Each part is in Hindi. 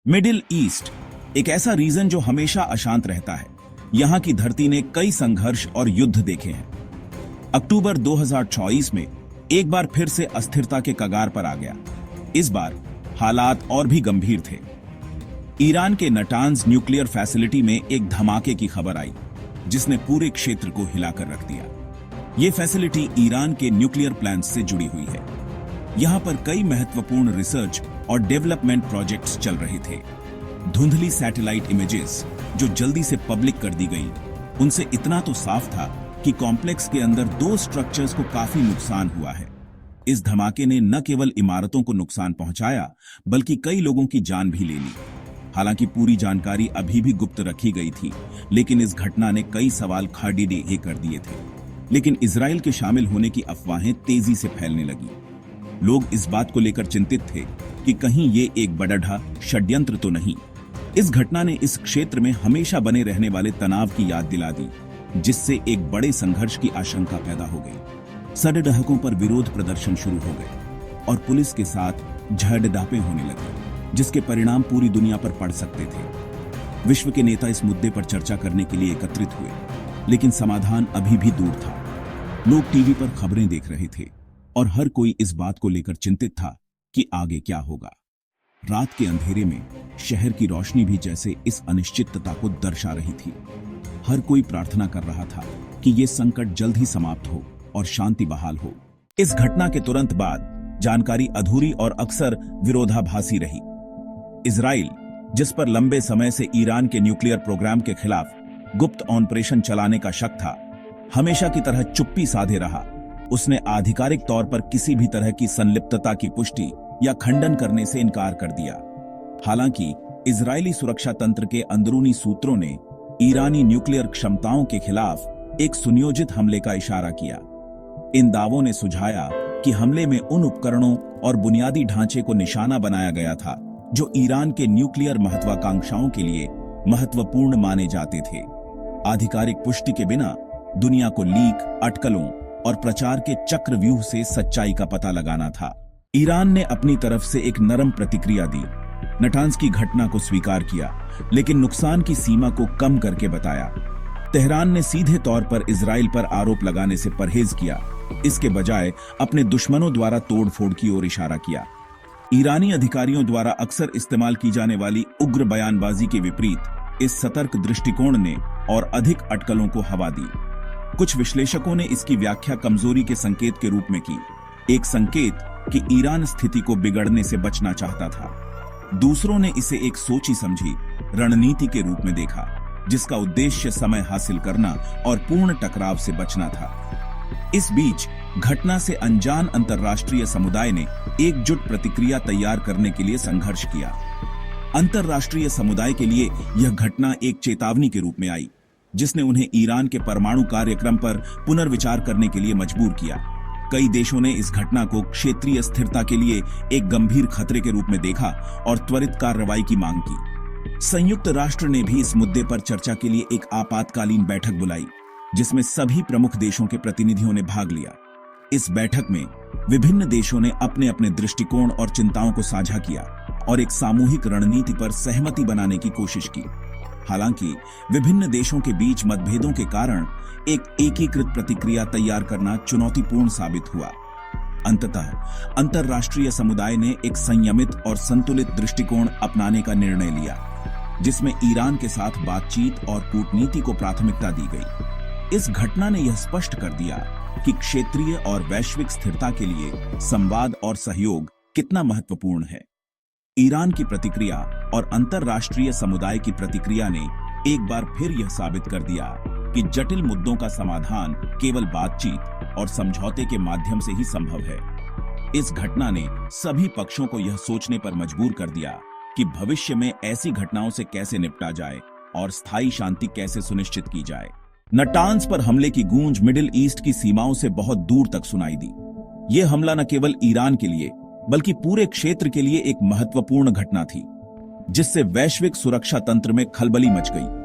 मिडिल ईस्ट एक ऐसा रीजन जो हमेशा अशांत रहता है। यहां की धरती ने कई संघर्ष और युद्ध देखे हैं। अक्टूबर 2024 में एक बार फिर से अस्थिरता के कगार पर आ गया। इस बार हालात और भी गंभीर थे। ईरान के नटांज न्यूक्लियर फैसिलिटी में एक धमाके की खबर आई, जिसने पूरे क्षेत्र को हिलाकर रख दिया। यह फैसिलिटी ईरान के न्यूक्लियर प्लांट से जुड़ी हुई है। यहां पर कई महत्वपूर्ण रिसर्च और डेवलपमेंट प्रोजेक्ट्स चल रहे थे। धुंधली सैटेलाइट इमेजेस जो जल्दी से पब्लिक कर दी गई, उनसे इतना तो साफ था कि कॉम्प्लेक्स के अंदर 2 स्ट्रक्चर्स को काफी नुकसान हुआ है। इस धमाके ने न केवल इमारतों को नुकसान पहुंचाया, बल्कि कई लोगों की जान भी ले ली। हालांकि पूरी जानकारी अभी भी गुप्त रखी गई थी, लेकिन इस घटना ने कई सवाल खड़े कर दिए थे। लेकिन इजराइल के शामिल होने की अफवाहें तेजी से फैलने लगी। लोग इस बात को लेकर चिंतित थे कि कहीं ये एक बड़ा षड्यंत्र तो नहीं। इस घटना ने इस क्षेत्र में हमेशा बने रहने वाले तनाव की याद दिला दी, जिससे एक बड़े संघर्ष की आशंका पैदा हो गई। सड़क डहकों पर विरोध प्रदर्शन शुरू हो गए और पुलिस के साथ झड़प होने लगी, जिसके परिणाम पूरी दुनिया पर पड़ सकते थे। विश्व के नेता इस मुद्दे पर चर्चा करने के लिए एकत्रित हुए, लेकिन समाधान अभी भी दूर था। लोग टीवी पर खबरें देख रहे थे और हर कोई इस बात को लेकर चिंतित था कि आगे क्या होगा। रात के अंधेरे में शहर की रोशनी भी जैसे इस अनिश्चितता को दर्शा रही थी। हर कोई प्रार्थना कर रहा था कि यह संकट जल्द ही समाप्त हो और शांति बहाल हो। इस घटना के तुरंत बाद जानकारी अधूरी और अक्सर विरोधाभासी रही। इजराइल, जिस पर लंबे समय से ईरान के न्यूक्लियर प्रोग्राम के खिलाफ गुप्त ऑपरेशन चलाने का शक था, हमेशा की तरह चुप्पी साधे रहा। उसने आधिकारिक तौर पर किसी भी तरह की संलिप्तता की पुष्टि या खंडन करने से इनकार कर दिया। हालांकि इजरायली सुरक्षा तंत्र के अंदरूनी सूत्रों ने ईरानी न्यूक्लियर क्षमताओं के खिलाफ एक सुनियोजित हमले का इशारा किया। इन दावों ने सुझाया कि हमले में उन उपकरणों और बुनियादी ढांचे को निशाना बनाया गया था जो ईरान के न्यूक्लियर महत्वाकांक्षाओं के लिए महत्वपूर्ण माने जाते थे। आधिकारिक पुष्टि के बिना दुनिया को लीक, अटकलों और प्रचार के चक्रव्यूह से सच्चाई का पता लगाना था। ईरान ने अपनी तरफ से एक नरम प्रतिक्रिया दी, नटांज की घटना को स्वीकार किया, लेकिन नुकसान की सीमा को कम करके बताया। तेहरान ने सीधे तौर पर इजराइल पर आरोप लगाने से परहेज किया, इसके बजाय अपने दुश्मनों द्वारा तोड़फोड़ की ओर इशारा किया। ईरानी अधिकारियों द्वारा अक्सर इस्तेमाल की जाने वाली उग्र बयानबाजी के विपरीत इस सतर्क दृष्टिकोण ने और अधिक अटकलों को हवा दी। कुछ विश्लेषकों ने इसकी व्याख्या कमजोरी के संकेत के रूप में की, एक संकेत कि ईरान स्थिति को बिगड़ने से बचना चाहता था। दूसरों ने इसे एक सोची समझी रणनीति के रूप में देखा, जिसका उद्देश्य समय हासिल करना और पूर्ण टकराव से बचना था। इस बीच घटना से अनजान अंतर्राष्ट्रीय समुदाय ने एकजुट प्रतिक्रिया तैयार करने के लिए संघर्ष किया। अंतर्राष्ट्रीय समुदाय के लिए यह घटना एक चेतावनी के रूप में आई, जिसने उन्हें ईरान के परमाणु कार्यक्रम पर पुनर्विचार करने के लिए मजबूर किया। कई देशों ने इस घटना को क्षेत्रीय स्थिरता के लिए एक गंभीर खतरे के रूप में देखा और त्वरित कार्रवाई की मांग की। संयुक्त राष्ट्र ने भी इस मुद्दे पर चर्चा के लिए एक आपातकालीन बैठक बुलाई, जिसमें सभी प्रमुख देशों के प्रतिनिधियों ने भाग लिया। इस बैठक में विभिन्न देशों ने अपने अपने दृष्टिकोण और चिंताओं को साझा किया और एक सामूहिक रणनीति पर सहमति बनाने की कोशिश की। हालांकि विभिन्न देशों के बीच मतभेदों के कारण एक एकीकृत प्रतिक्रिया तैयार करना चुनौतीपूर्ण साबित हुआ। अंततः अंतर्राष्ट्रीय समुदाय ने एक संयमित और संतुलित दृष्टिकोण अपनाने का निर्णय लिया, जिसमें ईरान के साथ बातचीत और कूटनीति को प्राथमिकता दी गई। इस घटना ने यह स्पष्ट कर दिया कि क्षेत्रीय और वैश्विक स्थिरता के लिए संवाद और सहयोग कितना महत्वपूर्ण है। ईरान की प्रतिक्रिया और अंतर्राष्ट्रीय समुदाय की प्रतिक्रिया ने एक बार फिर यह साबित कर दिया कि जटिल मुद्दों का समाधान केवल बातचीत और समझौते के माध्यम से ही संभव है। इस घटना ने सभी पक्षों को यह सोचने पर मजबूर कर दिया कि भविष्य में ऐसी घटनाओं से कैसे निपटा जाए और स्थायी शांति कैसे सुनिश्चित की जाए। नटांज पर हमले की गूंज मिडिल ईस्ट की सीमाओं से बहुत दूर तक सुनाई दी। यह हमला न केवल ईरान के लिए बल्कि पूरे क्षेत्र के लिए एक महत्वपूर्ण घटना थी, जिससे वैश्विक सुरक्षा तंत्र में खलबली मच गई।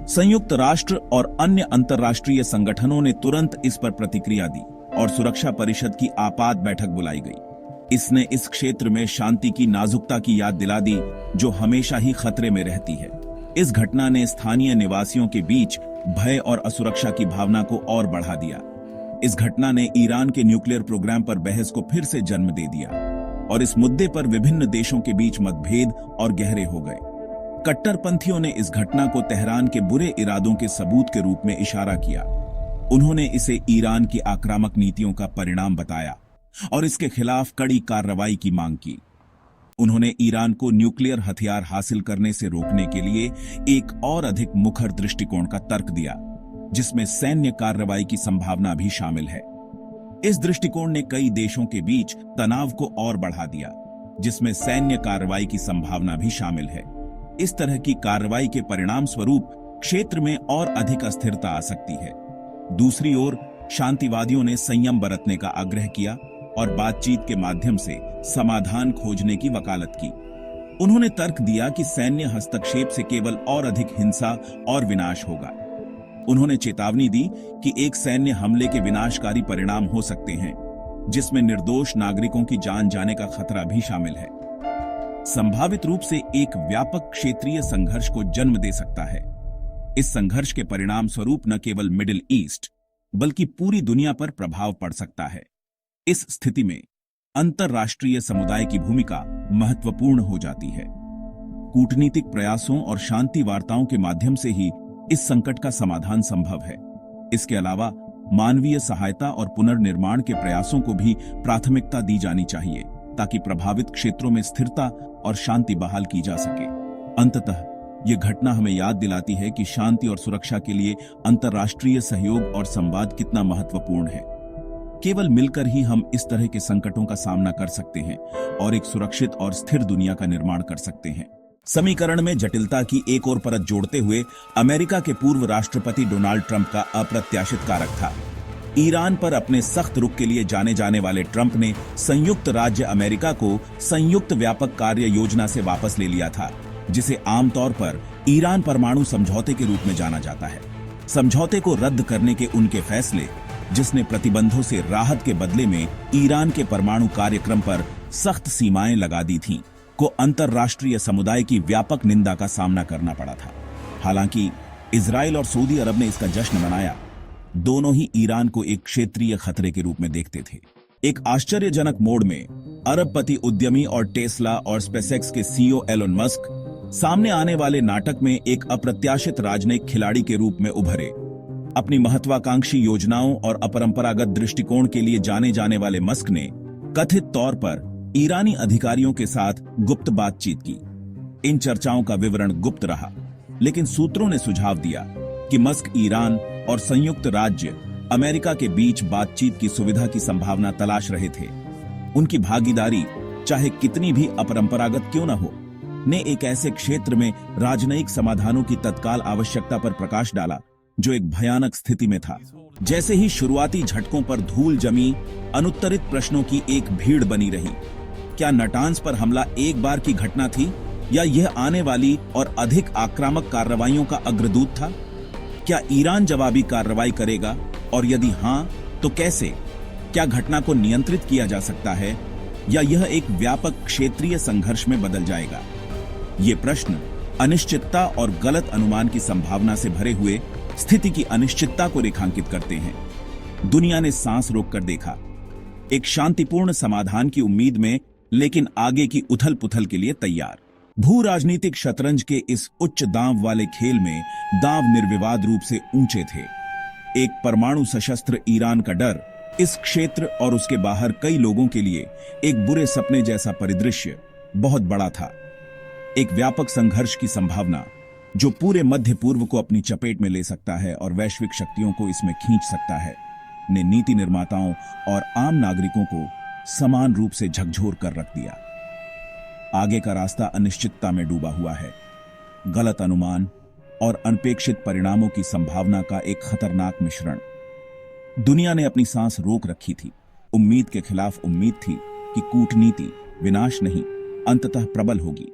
संयुक्त राष्ट्र और अन्य अंतर्राष्ट्रीय संगठनों ने तुरंत इस पर प्रतिक्रिया दी और सुरक्षा परिषद की आपात बैठक बुलाई गई। इसने इस क्षेत्र में शांति की नाजुकता की याद दिला दी जो हमेशा ही खतरे में रहती है। इस घटना ने स्थानीय निवासियों के बीच भय और असुरक्षा की भावना को और बढ़ा दिया। इस घटना ने ईरान के न्यूक्लियर प्रोग्राम पर बहस को फिर से जन्म दे दिया और इस मुद्दे पर विभिन्न देशों के बीच मतभेद और गहरे हो गए। कट्टरपंथियों ने इस घटना को तेहरान के बुरे इरादों के सबूत के रूप में इशारा किया। उन्होंने इसे ईरान की आक्रामक नीतियों का परिणाम बताया और इसके खिलाफ कड़ी कार्रवाई की मांग की। उन्होंने ईरान को न्यूक्लियर हथियार हासिल करने से रोकने के लिए एक और अधिक मुखर दृष्टिकोण का तर्क दिया, जिसमें सैन्य कार्रवाई की संभावना भी शामिल है। इस दृष्टिकोण ने कई देशों के बीच तनाव को और बढ़ा दिया, जिसमें सैन्य कार्रवाई की संभावना भी शामिल है। इस तरह की कार्रवाई के परिणाम स्वरूप क्षेत्र में और अधिक अस्थिरता आ सकती है। दूसरी ओर शांतिवादियों ने संयम बरतने का आग्रह किया और बातचीत के माध्यम से समाधान खोजने की वकालत की। उन्होंने तर्क दिया कि सैन्य हस्तक्षेप से केवल और अधिक हिंसा और विनाश होगा। उन्होंने चेतावनी दी कि एक सैन्य हमले के विनाशकारी परिणाम हो सकते हैं, जिसमें निर्दोष नागरिकों की जान जाने का खतरा भी शामिल है। संभावित रूप से एक व्यापक क्षेत्रीय संघर्ष को जन्म दे सकता है। इस संघर्ष के परिणाम स्वरूप न केवल मिडिल ईस्ट बल्कि पूरी दुनिया पर प्रभाव पड़ सकता है। इस स्थिति में अंतर्राष्ट्रीय समुदाय की भूमिका महत्वपूर्ण हो जाती है। कूटनीतिक प्रयासों और शांति वार्ताओं के माध्यम से ही इस संकट का समाधान संभव है। इसके अलावा मानवीय सहायता और पुनर्निर्माण के प्रयासों को भी प्राथमिकता दी जानी चाहिए, ताकि प्रभावित क्षेत्रों में स्थिरता और शांति बहाल की जा सके। अंततः यह घटना हमें याद दिलाती है कि शांति और सुरक्षा के लिए अंतर्राष्ट्रीय सहयोग और संवाद कितना महत्वपूर्ण है। केवल मिलकर ही हम इस तरह के संकटों का सामना कर सकते हैं और एक सुरक्षित और स्थिर दुनिया का निर्माण कर सकते हैं। समीकरण में जटिलता की एक और परत जोड़ते हुए अमेरिका के पूर्व राष्ट्रपति डोनाल्ड ट्रंप का अप्रत्याशित कारक था। ईरान पर अपने सख्त रुख के लिए जाने जाने वाले ट्रंप ने संयुक्त राज्य अमेरिका को संयुक्त व्यापक कार्य योजना से वापस ले लिया था, जिसे आमतौर पर ईरान परमाणु समझौते के रूप में जाना जाता है। समझौते को रद्द करने के उनके फैसले, जिसने प्रतिबंधों से राहत के बदले में ईरान के परमाणु कार्यक्रम पर सख्त सीमाएं लगा दी थीं, को अंतर्राष्ट्रीय समुदाय की व्यापक निंदा का सामना करना पड़ा था। हालांकि इजराइल और सऊदी अरब ने इसका जश्न मनाया। दोनों ही ईरान को एक क्षेत्रीय खतरे के रूप में देखते थे। एक आश्चर्यजनक मोड़ में अरबपति उद्यमी और टेस्ला और स्पेसएक्स के सीईओ एलोन मस्क सामने आने वाले नाटक में एक अप्रत्याशित राजनयिक खिलाड़ी के रूप में उभरे। अपनी महत्वाकांक्षी योजनाओं और अपरंपरागत दृष्टिकोण के लिए जाने जाने वाले मस्क ने कथित तौर पर ईरानी अधिकारियों के साथ गुप्त बातचीत की। इन चर्चाओं का विवरण गुप्त रहा, लेकिन सूत्रों ने सुझाव दिया कि मस्क ईरान और संयुक्त राज्य अमेरिका के बीच बातचीत की सुविधा की संभावना तलाश रहे थे। उनकी भागीदारी, चाहे कितनी भी अपरंपरागत क्यों न हो, ने एक ऐसे क्षेत्र में राजनयिक समाधानों की तत्काल आवश्यकता पर प्रकाश डाला जो एक भयानक स्थिति में था। जैसे ही शुरुआती झटकों पर धूल जमी, अनुत्तरित प्रश्नों की एक भीड़ बनी रही। क्या नटांस पर हमला एक बार की घटना थी, या यह आने वाली और अधिक आक्रामक कार्रवाइयों का अग्रदूत था? क्या ईरान जवाबी कार्रवाई करेगा, और यदि हां, तो कैसे? क्या घटना को नियंत्रित किया जा सकता है, या यह एक व्यापक क्षेत्रीय संघर्ष में बदल जाएगा? ये प्रश्न अनिश्चितता और गलत अनुमान की संभावना से भरे हुए स्थिति की अनिश्चितता को रेखांकित करते हैं। दुनिया ने सांस रोककर देखा, एक शांतिपूर्ण समाधान की उम्मीद में, लेकिन आगे की उथल पुथल के लिए तैयार। भू राजनीतिक शतरंज के इस उच्च दांव वाले खेल में दांव निर्विवाद रूप से ऊंचे थे। एक परमाणु सशस्त्र ईरान का डर इस क्षेत्र और उसके बाहर कई लोगों के लिए एक बुरे सपने जैसा परिदृश्य बहुत बड़ा था। एक व्यापक संघर्ष की संभावना जो पूरे मध्य पूर्व को अपनी चपेट में ले सकता है और वैश्विक शक्तियों को इसमें खींच सकता है, ने नीति निर्माताओं और आम नागरिकों को समान रूप से झकझोर कर रख दिया। आगे का रास्ता अनिश्चितता में डूबा हुआ है। गलत अनुमान और अनपेक्षित परिणामों की संभावना का एक खतरनाक मिश्रण। दुनिया ने अपनी सांस रोक रखी थी। उम्मीद के खिलाफ उम्मीद थी कि कूटनीति विनाश नहीं, अंततः प्रबल होगी।